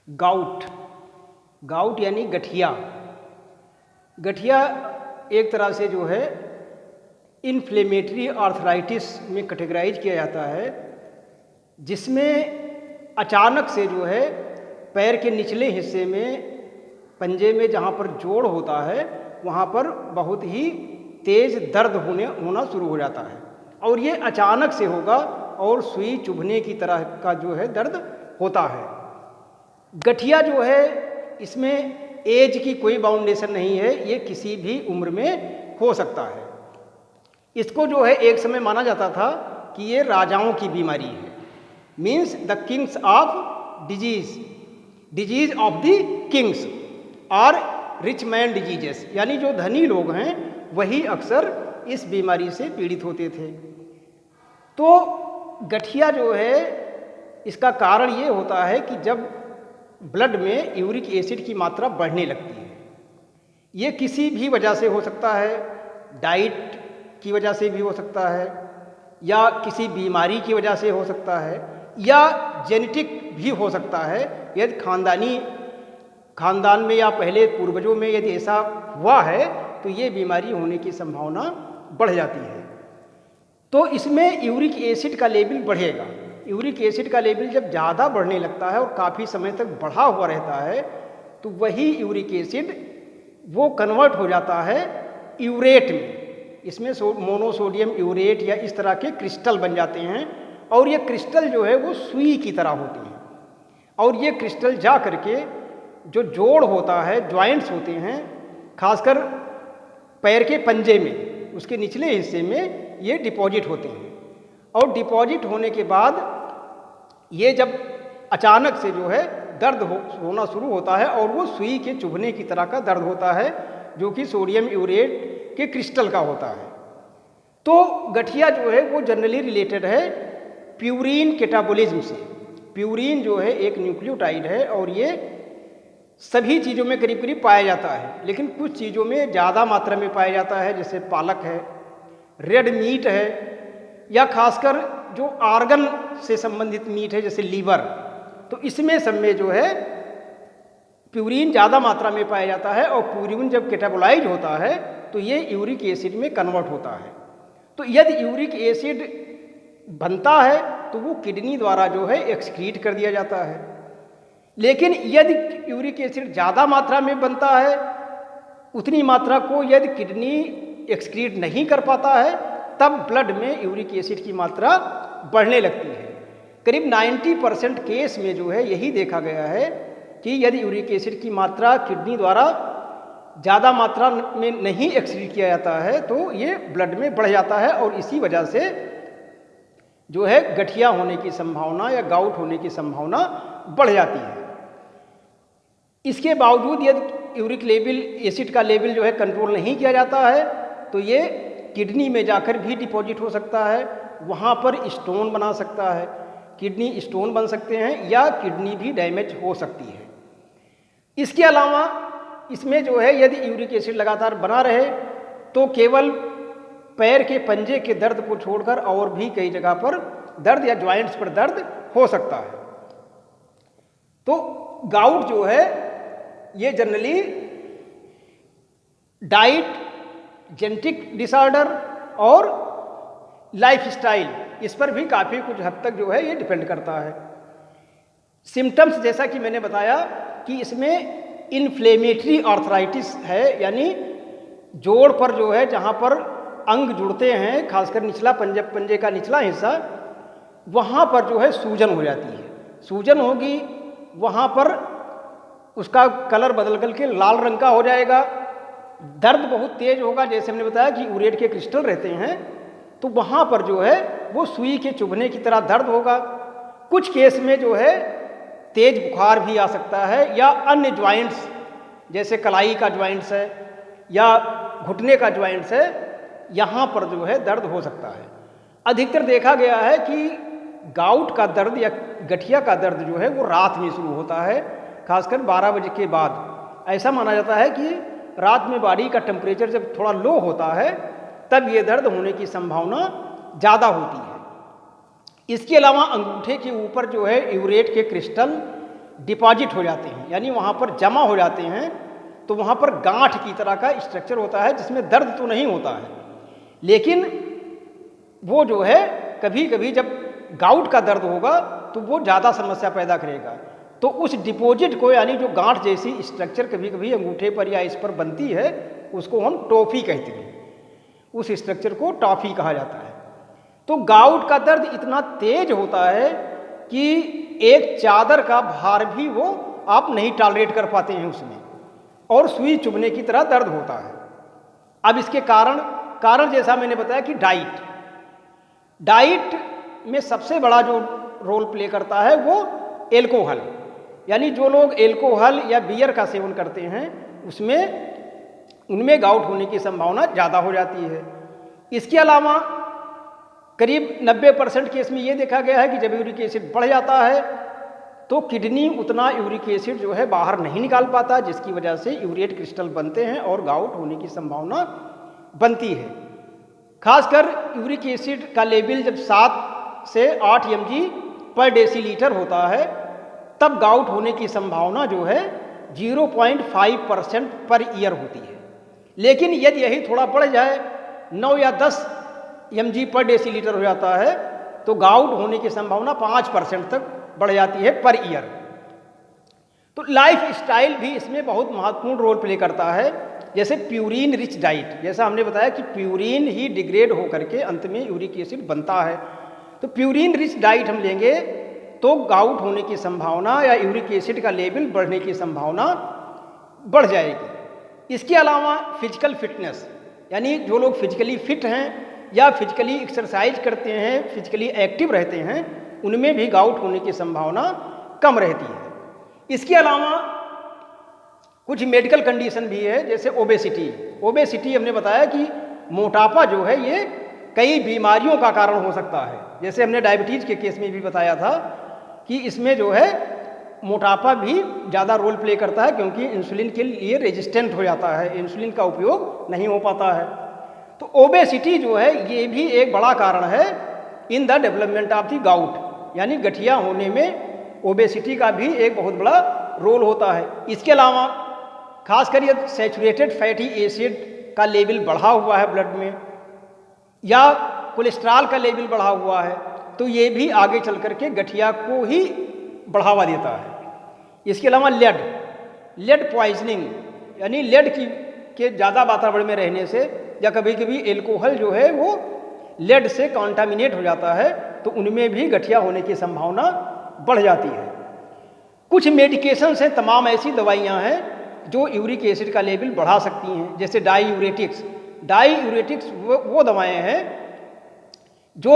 Gout. Gout यानी गठिया। गठिया एक तरह से जो है इन्फ्लेमेटरी आर्थराइटिस में कैटेगराइज किया जाता है, जिसमें अचानक से जो है पैर के निचले हिस्से में, पंजे में जहाँ पर जोड़ होता है, वहाँ पर बहुत ही तेज़ दर्द होना शुरू हो जाता है और ये अचानक से होगा और सुई चुभने की तरह का जो है दर्द होता है। गठिया जो है इसमें एज की कोई बाउंडेशन नहीं है, ये किसी भी उम्र में हो सकता है। इसको जो है एक समय माना जाता था कि ये राजाओं की बीमारी है, means the Kings of disease of the Kings और रिच मैन डिजीजेस, यानी जो धनी लोग हैं वही अक्सर इस बीमारी से पीड़ित होते थे। तो गठिया जो है इसका कारण ये होता है कि जब ब्लड में यूरिक एसिड की मात्रा बढ़ने लगती है, ये किसी भी वजह से हो सकता है, डाइट की वजह से भी हो सकता है, या किसी बीमारी की वजह से हो सकता है, या जेनेटिक भी हो सकता है। यदि खानदान में या पहले पूर्वजों में यदि ऐसा हुआ है तो ये बीमारी होने की संभावना बढ़ जाती है। तो इसमें यूरिक एसिड का लेवल बढ़ेगा। यूरिक एसिड का लेवल जब ज़्यादा बढ़ने लगता है और काफ़ी समय तक बढ़ा हुआ रहता है तो वही यूरिक एसिड वो कन्वर्ट हो जाता है यूरेट में। इसमें मोनोसोडियम यूरेट या इस तरह के क्रिस्टल बन जाते हैं और ये क्रिस्टल जो है वो सुई की तरह होते हैं और ये क्रिस्टल जा करके जो जोड़ होता है, जॉइंट्स होते हैं, खासकर पैर के पंजे में, उसके निचले हिस्से में ये डिपॉजिट होते हैं और डिपॉजिट होने के बाद ये जब अचानक से जो है दर्द होना शुरू होता है और वो सुई के चुभने की तरह का दर्द होता है, जो कि सोडियम यूरेट के क्रिस्टल का होता है। तो गठिया जो है वो जनरली रिलेटेड है प्यूरिन कैटाबोलिज्म से। प्यूरिन जो है एक न्यूक्लियोटाइड है और ये सभी चीज़ों में करीब करीब पाया जाता है, लेकिन कुछ चीज़ों में ज़्यादा मात्रा में पाया जाता है, जैसे पालक है, रेड मीट है, या खासकर जो आर्गन से संबंधित मीट है जैसे लीवर, तो इसमें सब में जो है प्यूरिन ज़्यादा मात्रा में पाया जाता है और प्यूरिन जब कैटाबोलाइज होता है तो ये यूरिक एसिड में कन्वर्ट होता है। तो यदि यूरिक एसिड बनता है तो वो किडनी द्वारा जो है एक्सक्रीट कर दिया जाता है, लेकिन यदि यूरिक एसिड ज़्यादा मात्रा में बनता है, उतनी मात्रा को यदि किडनी एक्सक्रीट नहीं कर पाता है, तब ब्लड में यूरिक एसिड की मात्रा बढ़ने लगती है। करीब 90% केस में जो है यही देखा गया है कि यदि यूरिक एसिड की मात्रा किडनी द्वारा ज़्यादा मात्रा में नहीं एक्सक्रीट किया जाता है तो ये ब्लड में बढ़ जाता है और इसी वजह से जो है गठिया होने की संभावना या गाउट होने की संभावना बढ़ जाती है। इसके बावजूद यदि यूरिक लेवल, एसिड का लेवल जो है कंट्रोल नहीं किया जाता है तो ये किडनी में जाकर भी डिपॉजिट हो सकता है, वहाँ पर स्टोन बना सकता है, किडनी स्टोन बन सकते हैं या किडनी भी डैमेज हो सकती है। इसके अलावा इसमें जो है यदि यूरिक एसिड लगातार बना रहे तो केवल पैर के पंजे के दर्द को छोड़कर और भी कई जगह पर दर्द या जॉइंट्स पर दर्द हो सकता है। तो गाउट जो है ये जनरली डाइट, जेनेटिक डिसऑर्डर और लाइफस्टाइल, इस पर भी काफ़ी कुछ हद तक जो है ये डिपेंड करता है। सिम्टम्स जैसा कि मैंने बताया कि इसमें इन्फ्लेमेटरी आर्थराइटिस है, यानी जोड़ पर जो है जहाँ पर अंग जुड़ते हैं, खासकर निचला पंजे का निचला हिस्सा, वहाँ पर जो है सूजन हो जाती है। सूजन होगी, वहाँ पर उसका कलर बदल करके लाल रंग का हो जाएगा, दर्द बहुत तेज होगा, जैसे हमने बताया कि यूरेट के क्रिस्टल रहते हैं, तो वहाँ पर जो है वो सुई के चुभने की तरह दर्द होगा। कुछ केस में जो है तेज बुखार भी आ सकता है, या अन्य जॉइंट्स जैसे कलाई का जॉइंट्स है या घुटने का जॉइंट्स है, यहाँ पर जो है दर्द हो सकता है। अधिकतर देखा गया है कि गाउट का दर्द या गठिया का दर्द जो है वो रात में शुरू होता है, खासकर 12 बजे के बाद। ऐसा माना जाता है कि रात में बॉडी का टेम्परेचर जब थोड़ा लो होता है तब ये दर्द होने की संभावना ज़्यादा होती है। इसके अलावा अंगूठे के ऊपर जो है यूरेट के क्रिस्टल डिपॉजिट हो जाते हैं, यानी वहाँ पर जमा हो जाते हैं, तो वहाँ पर गांठ की तरह का स्ट्रक्चर होता है जिसमें दर्द तो नहीं होता है, लेकिन वो जो है कभी कभी जब गाउट का दर्द होगा तो वो ज़्यादा समस्या पैदा करेगा। तो उस डिपॉजिट को, यानी जो गांठ जैसी स्ट्रक्चर कभी कभी अंगूठे पर या इस पर बनती है, उसको हम टॉफी कहते हैं। उस स्ट्रक्चर को टॉफी कहा जाता है। तो गाउट का दर्द इतना तेज होता है कि एक चादर का भार भी वो आप नहीं टॉलरेट कर पाते हैं उसमें, और सुई चुभने की तरह दर्द होता है। अब इसके कारण जैसा मैंने बताया कि डाइट में सबसे बड़ा जो रोल प्ले करता है वो एल्कोहल, यानी जो लोग एल्कोहल या बियर का सेवन करते हैं उनमें गाउट होने की संभावना ज़्यादा हो जाती है। इसके अलावा करीब 90% केस में ये देखा गया है कि जब यूरिक एसिड बढ़ जाता है तो किडनी उतना यूरिक एसिड जो है बाहर नहीं निकाल पाता, जिसकी वजह से यूरेट क्रिस्टल बनते हैं और गाउट होने की संभावना बनती है। खासकर यूरिक एसिड का लेवल जब 7 से 8 mg पर डेसीलीटर होता है, तब गाउट होने की संभावना जो है 0.5% पर ईयर होती है। लेकिन यदि यही थोड़ा बढ़ जाए, 9 या 10 mg पर डेसीलीटर हो जाता है, तो गाउट होने की संभावना 5% तक बढ़ जाती है पर ईयर। तो लाइफ स्टाइल भी इसमें बहुत महत्वपूर्ण रोल प्ले करता है। जैसे प्यूरिन रिच डाइट, जैसा हमने बताया कि प्यूरिन ही डिग्रेड होकर के अंत में यूरिक एसिड बनता है, तो प्यूरिन रिच डाइट हम लेंगे तो गाउट होने की संभावना या यूरिक एसिड का लेवल बढ़ने की संभावना बढ़ जाएगी। इसके अलावा फिजिकल फिटनेस, यानी जो लोग फिजिकली फिट हैं या फिजिकली एक्सरसाइज करते हैं, फिजिकली एक्टिव रहते हैं, उनमें भी गाउट होने की संभावना कम रहती है। इसके अलावा कुछ मेडिकल कंडीशन भी है, जैसे ओबेसिटी हमने बताया कि मोटापा जो है ये कई बीमारियों का कारण हो सकता है। जैसे हमने डायबिटीज़ के केस में भी बताया था कि इसमें जो है मोटापा भी ज़्यादा रोल प्ले करता है, क्योंकि इंसुलिन के लिए रेजिस्टेंट हो जाता है, इंसुलिन का उपयोग नहीं हो पाता है। तो ओबेसिटी जो है ये भी एक बड़ा कारण है in the development of the gout, यानी गठिया होने में ओबेसिटी का भी एक बहुत बड़ा रोल होता है। इसके अलावा खासकर यदि सैचुरेटेड फैटी एसिड का लेवल बढ़ा हुआ है ब्लड में, या कोलेस्ट्रॉल का लेवल बढ़ा हुआ है, तो ये भी आगे चल करके गठिया को ही बढ़ावा देता है। इसके अलावा लेड पॉइजनिंग, यानी लेड के ज़्यादा वातावरण में रहने से, या कभी कभी एल्कोहल जो है वो लेड से कॉन्टामिनेट हो जाता है, तो उनमें भी गठिया होने की संभावना बढ़ जाती है। कुछ मेडिकेशंस हैं, तमाम ऐसी दवाइयाँ हैं जो यूरिक एसिड का लेवल बढ़ा सकती हैं, जैसे डाईयूरेटिक्स वो दवाएं हैं जो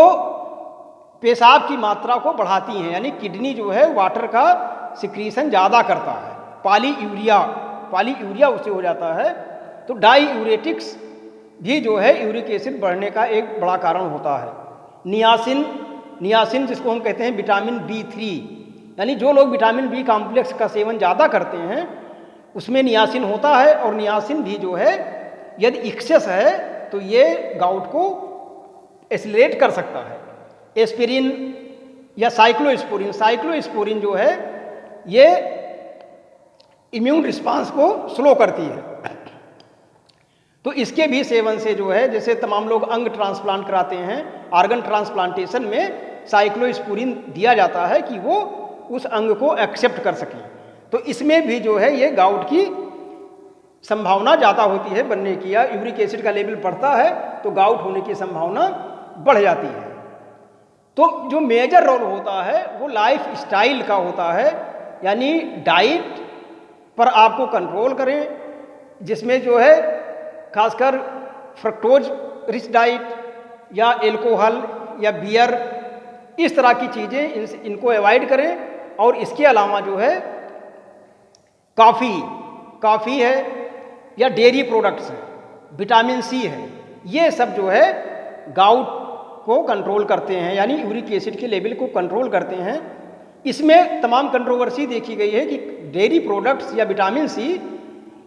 पेशाब की मात्रा को बढ़ाती हैं, यानी किडनी जो है वाटर का सिक्रीशन ज़्यादा करता है, पॉलीयूरिया उससे हो जाता है। तो डाईयूरेटिक्स भी जो है यूरिक एसिड बढ़ने का एक बड़ा कारण होता है। नियासिन जिसको हम कहते हैं विटामिन B3, यानी जो लोग विटामिन बी कॉम्प्लेक्स का सेवन ज़्यादा करते हैं उसमें नियासिन होता है, और नियासिन भी जो है यदि एक्सेस है तो ये गाउट को एक्सेलरेट कर सकता है। एस्पिरिन या साइक्लोस्पोरिन जो है ये इम्यून रिस्पांस को स्लो करती है। तो इसके भी सेवन से जो है, जैसे तमाम लोग अंग ट्रांसप्लांट कराते हैं, ऑर्गन ट्रांसप्लांटेशन में साइक्लोस्पोरिन दिया जाता है कि वो उस अंग को एक्सेप्ट कर सकें। तो इसमें भी जो है ये गाउट की संभावना ज़्यादा होती है बनने की, या यूरिक एसिड का लेवल बढ़ता है तो गाउट होने की संभावना बढ़ जाती है। तो जो मेजर रोल होता है वो लाइफ स्टाइल का होता है, यानी डाइट पर आपको कंट्रोल करें, जिसमें जो है खासकर फ्रक्टोज रिच डाइट या एल्कोहल या बियर, इस तरह की चीज़ें इनको अवॉइड करें। और इसके अलावा जो है कॉफ़ी है या डेयरी प्रोडक्ट्स हैं, विटामिन सी है, ये सब जो है गाउट को कंट्रोल करते हैं, यानी यूरिक एसिड के लेवल को कंट्रोल करते हैं। इसमें तमाम कंट्रोवर्सी देखी गई है कि डेयरी प्रोडक्ट्स या विटामिन सी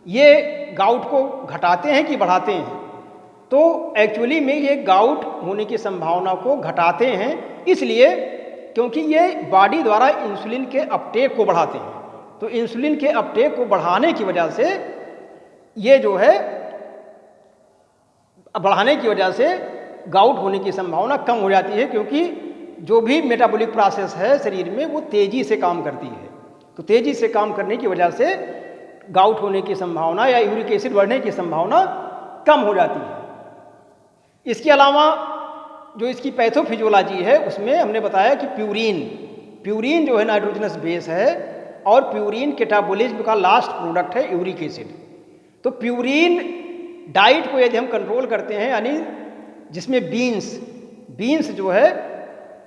ये गाउट को घटाते हैं कि बढ़ाते हैं। तो एक्चुअली में ये गाउट होने की संभावना को घटाते हैं, इसलिए क्योंकि ये बॉडी द्वारा इंसुलिन के अपटेक को बढ़ाते हैं। तो इंसुलिन के अपटेक को बढ़ाने की वजह से ये जो है बढ़ाने की वजह से गाउट होने की संभावना कम हो जाती है, क्योंकि जो भी मेटाबॉलिक प्रोसेस है शरीर में वो तेज़ी से काम करती है। तो तेज़ी से काम करने की वजह से गाउट होने की संभावना या यूरिक एसिड बढ़ने की संभावना कम हो जाती है। इसके अलावा जो इसकी पैथोफिजियोलॉजी है उसमें हमने बताया कि प्यूरिन जो है नाइट्रोजनस बेस है और प्यूरिन कैटाबोलिज्म का लास्ट प्रोडक्ट है यूरिक एसिड। तो प्यूरिन डाइट को यदि हम कंट्रोल करते हैं, यानी जिसमें बीन्स जो है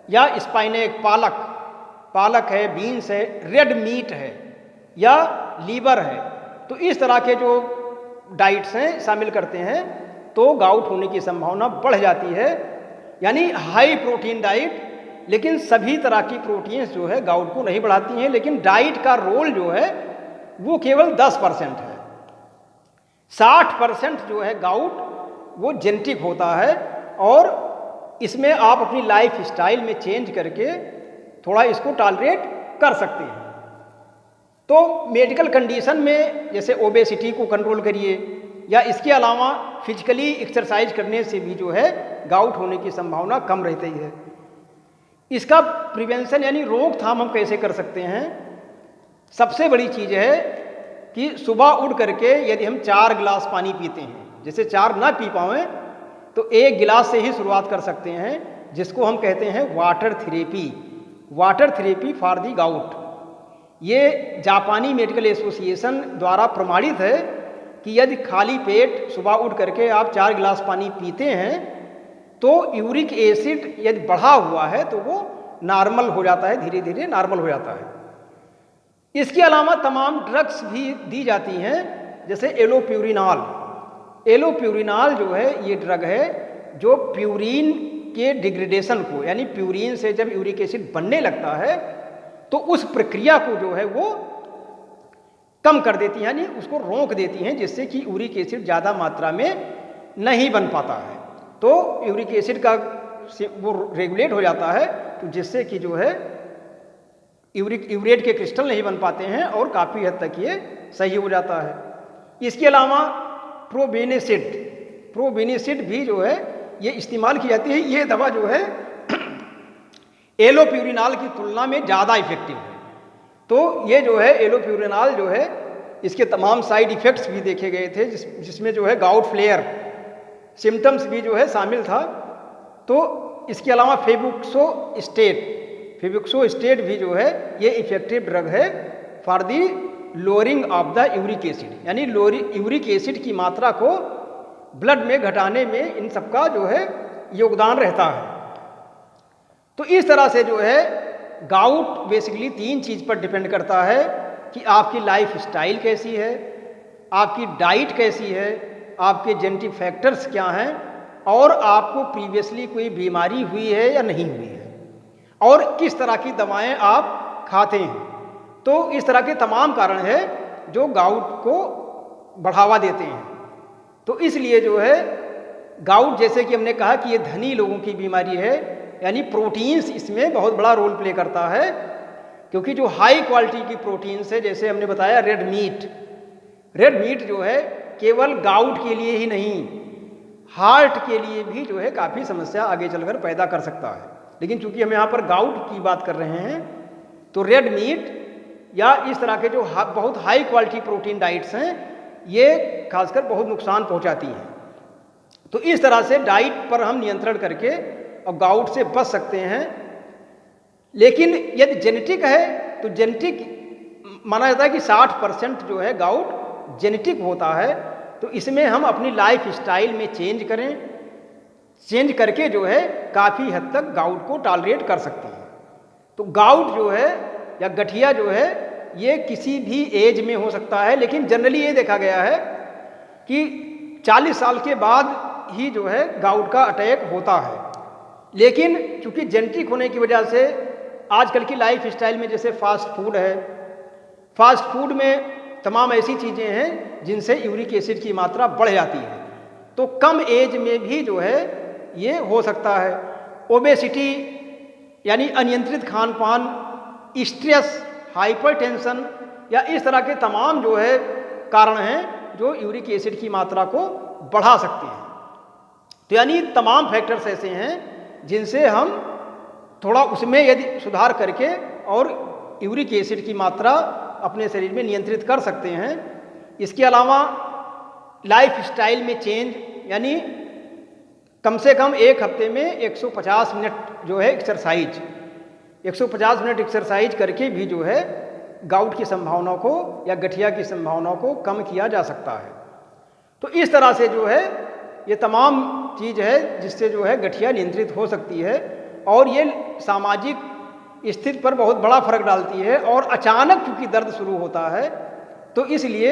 या स्पाइनेक पालक है, बीन्स है, रेड मीट है या लीवर है, तो इस तरह के जो डाइट्स हैं शामिल करते हैं तो गाउट होने की संभावना बढ़ जाती है। यानी हाई प्रोटीन डाइट, लेकिन सभी तरह की प्रोटीन्स जो है गाउट को नहीं बढ़ाती हैं, लेकिन डाइट का रोल जो है वो केवल 10% है। 60% जो है गाउट वो जेनेटिक होता है और इसमें आप अपनी लाइफ स्टाइल में चेंज करके थोड़ा इसको टॉलरेट कर सकते हैं। तो मेडिकल कंडीशन में जैसे ओबेसिटी को कंट्रोल करिए या इसके अलावा फिजिकली एक्सरसाइज करने से भी जो है गाउट होने की संभावना कम रहती है। इसका प्रिवेंशन यानी रोकथाम हम कैसे कर सकते हैं? सबसे बड़ी चीज़ है कि सुबह उठ करके यदि हम 4 गिलास पानी पीते हैं, जैसे 4 ना पी पाएँ तो 1 गिलास से ही शुरुआत कर सकते हैं, जिसको हम कहते हैं water therapy for the gout. ये जापानी मेडिकल एसोसिएशन द्वारा प्रमाणित है कि यदि खाली पेट सुबह उठ करके आप 4 गिलास पानी पीते हैं तो यूरिक एसिड यदि बढ़ा हुआ है तो वो नॉर्मल हो जाता है, धीरे धीरे नॉर्मल हो जाता है। इसके अलावा तमाम ड्रग्स भी दी जाती हैं, जैसे एलोप्यूरिनाल जो है ये ड्रग है जो प्यूरिन के डिग्रेडेशन को, यानी प्यूरिन से जब यूरिक एसिड बनने लगता है तो उस प्रक्रिया को जो है वो कम कर देती हैं, यानी उसको रोक देती हैं, जिससे कि यूरिक एसिड ज़्यादा मात्रा में नहीं बन पाता है। तो यूरिक एसिड का वो रेगुलेट हो जाता है, तो जिससे कि जो है यूरेट के क्रिस्टल नहीं बन पाते हैं और काफ़ी हद तक ये सही हो जाता है। इसके अलावा प्रोबेनिसिड भी जो है ये इस्तेमाल की जाती है। ये दवा जो है एलोप्यूरिनाल की तुलना में ज़्यादा इफेक्टिव है। तो ये जो है एलोप्यूरिनाल जो है इसके तमाम साइड इफ़ेक्ट्स भी देखे गए थे, जिसमें जो है गाउट फ्लेयर सिम्टम्स भी जो है शामिल था। तो इसके अलावा फेबुक्सोस्टेट भी जो है ये इफेक्टिव ड्रग है for the lowering of the uric acid, यानी यूरिक एसिड की मात्रा को ब्लड में घटाने में इन सबका जो है योगदान रहता है। तो इस तरह से जो है गाउट बेसिकली 3 चीज़ पर डिपेंड करता है कि आपकी लाइफ स्टाइल कैसी है, आपकी डाइट कैसी है, आपके जेनेटिक फैक्टर्स क्या हैं और आपको प्रीवियसली कोई बीमारी हुई है या नहीं हुई है और किस तरह की दवाएं आप खाते हैं। तो इस तरह के तमाम कारण हैं जो गाउट को बढ़ावा देते हैं। तो इसलिए जो है गाउट, जैसे कि हमने कहा कि ये धनी लोगों की बीमारी है, यानी प्रोटीन्स इसमें बहुत बड़ा रोल प्ले करता है, क्योंकि जो हाई क्वालिटी की प्रोटीन्स है, जैसे हमने बताया रेड मीट जो है केवल गाउट के लिए ही नहीं, हार्ट के लिए भी जो है काफ़ी समस्या आगे चलकर पैदा कर सकता है। लेकिन चूंकि हम यहाँ पर गाउट की बात कर रहे हैं तो रेड मीट या इस तरह के जो बहुत हाई क्वालिटी प्रोटीन डाइट्स हैं ये खासकर बहुत नुकसान पहुँचाती हैं। तो इस तरह से डाइट पर हम नियंत्रण करके और गाउट से बच सकते हैं। लेकिन यदि जेनेटिक है तो जेनेटिक माना जाता है कि 60% जो है गाउट जेनेटिक होता है। तो इसमें हम अपनी लाइफ स्टाइल में चेंज करके जो है काफ़ी हद तक गाउट को टॉलरेट कर सकते हैं। तो गाउट जो है या गठिया जो है ये किसी भी एज में हो सकता है, लेकिन जनरली ये देखा गया है कि 40 साल के बाद ही जो है गाउट का अटैक होता है। लेकिन चूंकि जेनेटिक होने की वजह से आजकल की लाइफ स्टाइल में जैसे फास्ट फूड में तमाम ऐसी चीज़ें हैं जिनसे यूरिक एसिड की मात्रा बढ़ जाती है, तो कम एज में भी जो है ये हो सकता है। ओबेसिटी यानी अनियंत्रित खान पान, स्ट्रेस, हाइपरटेंशन या इस तरह के तमाम जो है कारण हैं जो यूरिक एसिड की मात्रा को बढ़ा सकते हैं। तो यानी तमाम फैक्टर्स ऐसे हैं जिनसे हम थोड़ा उसमें यदि सुधार करके और यूरिक एसिड की मात्रा अपने शरीर में नियंत्रित कर सकते हैं। इसके अलावा लाइफ स्टाइल में चेंज, यानी कम से कम एक हफ्ते में 150 मिनट जो है एक्सरसाइज, 150 मिनट एक्सरसाइज करके भी जो है गाउट की संभावनाओं को या गठिया की संभावनाओं को कम किया जा सकता है। तो इस तरह से जो है ये तमाम चीज़ है जिससे जो है गठिया नियंत्रित हो सकती है और ये सामाजिक स्थिति पर बहुत बड़ा फर्क डालती है। और अचानक चूंकि दर्द शुरू होता है तो इसलिए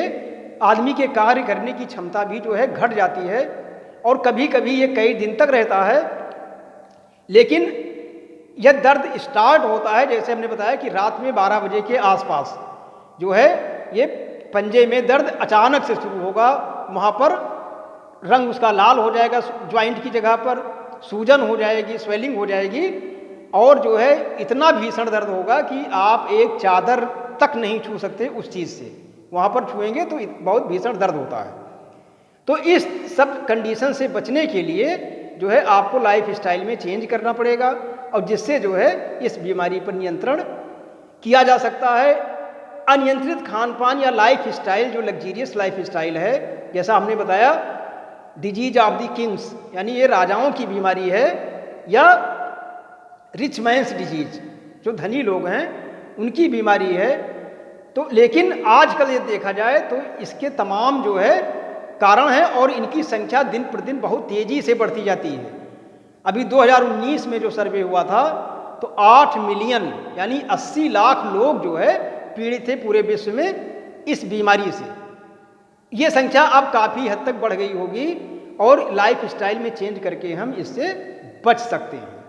आदमी के कार्य करने की क्षमता भी जो है घट जाती है और कभी कभी ये कई दिन तक रहता है। लेकिन यह दर्द स्टार्ट होता है, जैसे हमने बताया कि रात में 12 बजे के आसपास जो है ये पंजे में दर्द अचानक से शुरू होगा। वहाँ पर रंग उसका लाल हो जाएगा, ज्वाइंट की जगह पर सूजन हो जाएगी, स्वेलिंग हो जाएगी और जो है इतना भीषण दर्द होगा कि आप एक चादर तक नहीं छू सकते उस चीज़ से। वहाँ पर छुएंगे तो बहुत भीषण दर्द होता है। तो इस सब कंडीशन से बचने के लिए जो है आपको लाइफ स्टाइल में चेंज करना पड़ेगा और जिससे जो है इस बीमारी पर नियंत्रण किया जा सकता है। अनियंत्रित खान पान या लाइफ स्टाइल जो लग्जीरियस लाइफ स्टाइल है, जैसा हमने बताया डिजीज ऑफ द किंग्स, यानी ये राजाओं की बीमारी है या रिच मैंस डिजीज, जो धनी लोग हैं उनकी बीमारी है। तो लेकिन आजकल ये देखा जाए तो इसके तमाम जो है कारण हैं और इनकी संख्या दिन प्रतिदिन बहुत तेज़ी से बढ़ती जाती है। अभी 2019 में जो सर्वे हुआ था तो 8 मिलियन यानी 80 लाख लोग जो है पीड़ित थे पूरे विश्व में इस बीमारी से। ये संख्या अब काफ़ी हद तक बढ़ गई होगी और लाइफ स्टाइल में चेंज करके हम इससे बच सकते हैं।